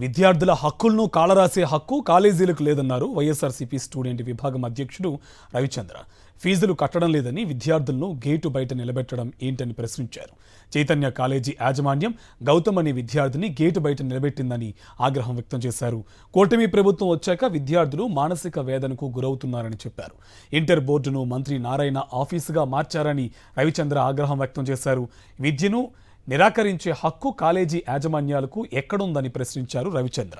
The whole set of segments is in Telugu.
విద్యార్థుల హక్కులను కాలరాసే హక్కు కాలేజీలకు లేదన్నారు వైఎస్ఆర్సీపీ స్టూడెంట్ విభాగం అధ్యక్షుడు రవిచంద్ర. ఫీజులు కట్టడం లేదని విద్యార్థులను గేటు బయట నిలబెట్టడం ఏంటని ప్రశ్నించారు. చైతన్య కాలేజీ యాజమాన్యం గౌతమ్ అనే విద్యార్థిని గేటు బయట నిలబెట్టిందని ఆగ్రహం వ్యక్తం చేశారు. కూటమి ప్రభుత్వం వచ్చాక విద్యార్థులు మానసిక వేదనకు గురవుతున్నారని చెప్పారు. ఇంటర్ బోర్డును మంత్రి నారాయణ ఆఫీసుగా మార్చారని రవిచంద్ర ఆగ్రహం వ్యక్తం చేశారు. విద్యను నిరాకరించే హక్కు కాలేజీ యాజమాన్యాలకు ఎక్కడుందని ప్రశ్నించారు రవిచంద్ర.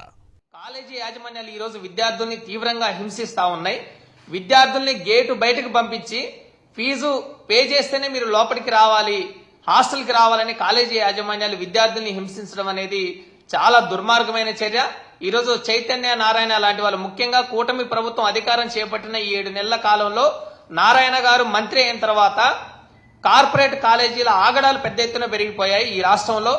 కాలేజీ యాజమాన్యాలు ఈ రోజు విద్యార్థుల్ని తీవ్రంగా హింసిస్తా ఉన్నాయి. విద్యార్థుల్ని గేటు బయటకు పంపించి ఫీజు పే చేస్తేనే మీరు లోపలికి రావాలి, హాస్టల్కి రావాలని కాలేజీ యాజమాన్యాలు విద్యార్థుల్ని హింసించడం అనేది చాలా దుర్మార్గమైన చర్య. ఈ రోజు చైతన్య నారాయణ లాంటి వాళ్ళు, ముఖ్యంగా కూటమి ప్రభుత్వం అధికారం చేపట్టిన ఈ 7 నెలల కాలంలో నారాయణ గారు మంత్రి అయిన తర్వాత కార్పొరేట్ కాలేజీల ఆగడాలు పెద్ద ఎత్తున పెరిగిపోయాయి. ఈ రాష్ట్రంలో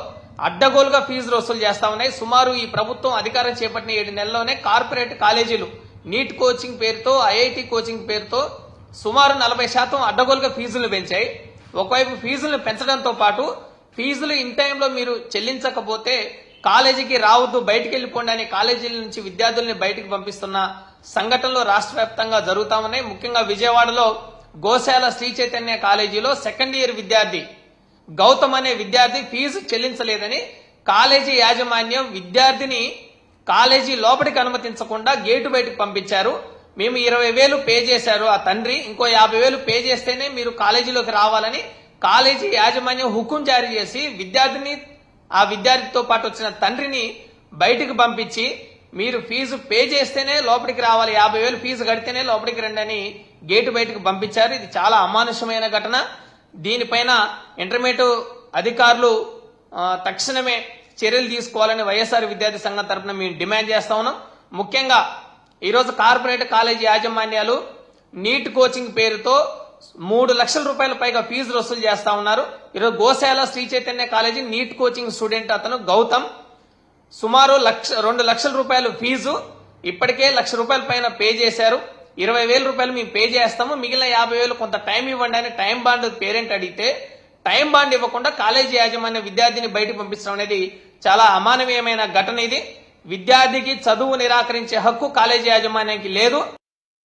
అడ్డగోలుగా ఫీజులు వసూలు చేస్తా ఉన్నాయి. సుమారు ఈ ప్రభుత్వం అధికారం చేపట్టిన 7 నెలల్లోనే కార్పొరేట్ కాలేజీలు నీట్ కోచింగ్ పేరుతో, ఐఐటి కోచింగ్ పేరుతో సుమారు 40% అడ్డగోలుగా ఫీజులు పెంచాయి. ఒకవైపు ఫీజులను పెంచడంతో పాటు ఫీజులు ఇన్ టైంలో మీరు చెల్లించకపోతే కాలేజీకి రావద్దు, బయటికి వెళ్ళిపోండి అని కాలేజీల నుంచి విద్యార్థుల్ని బయటికి పంపిస్తున్న సంఘటనలు రాష్ట్ర వ్యాప్తంగా జరుగుతా ఉన్నాయి. ముఖ్యంగా విజయవాడలో గోశాల శ్రీ చైతన్య కాలేజీలో సెకండ్ ఇయర్ విద్యార్థి గౌతమ్ అనే విద్యార్థి ఫీజు చెల్లించలేదని కాలేజీ యాజమాన్యం విద్యార్థిని కాలేజీ లోపలికి అనుమతించకుండా గేటు బయటకు పంపించారు. మేము 20,000 పే చేశారు ఆ తండ్రి, ఇంకో 50,000 పే చేస్తేనే మీరు కాలేజీలోకి రావాలని కాలేజీ యాజమాన్యం హుకుం జారీ చేసి విద్యార్థిని, ఆ విద్యార్థితో పాటు వచ్చిన తండ్రిని బయటకు పంపించి మీరు ఫీజు పే చేస్తేనే లోపలికి రావాలి, 50,000 ఫీజు కడితేనే లోపలికి రండి అని గేటు బయటకు పంపించారు. ఇది చాలా అమానుషమైన ఘటన. దీనిపైన ఇంటర్మీడియట్ అధికారులు తక్షణమే చర్యలు తీసుకోవాలని వైఎస్ఆర్ విద్యార్థి సంఘం తరఫున మేము డిమాండ్ చేస్తా ఉన్నాం. ముఖ్యంగా ఈరోజు కార్పొరేట్ కాలేజీ యాజమాన్యాలు నీట్ కోచింగ్ పేరుతో 3 లక్షల రూపాయల పైగా ఫీజులు వసూలు చేస్తా ఉన్నారు. ఈరోజు Gosala Sri Chaitanya college NEET coaching student అతను గౌతమ్ సుమారు 2 లక్షల రూపాయలు ఫీజు, ఇప్పటికే 1 లక్ష రూపాయల పైన పే చేశారు. 20,000 రూపాయలు మేము పే చేస్తాము, మిగిలిన 50,000 కొంత టైం ఇవ్వండి అని టైం బాండ్ పేరెంట్ అడిగితే టైం బాండ్ ఇవ్వకుండా కాలేజీ యాజమాన్య విద్యార్థిని బయటకు పంపించడం అనేది చాలా అమానవీయమైన ఘటన. ఇది విద్యార్థికి చదువు నిరాకరించే హక్కు కాలేజీ యాజమాన్యానికి లేదు.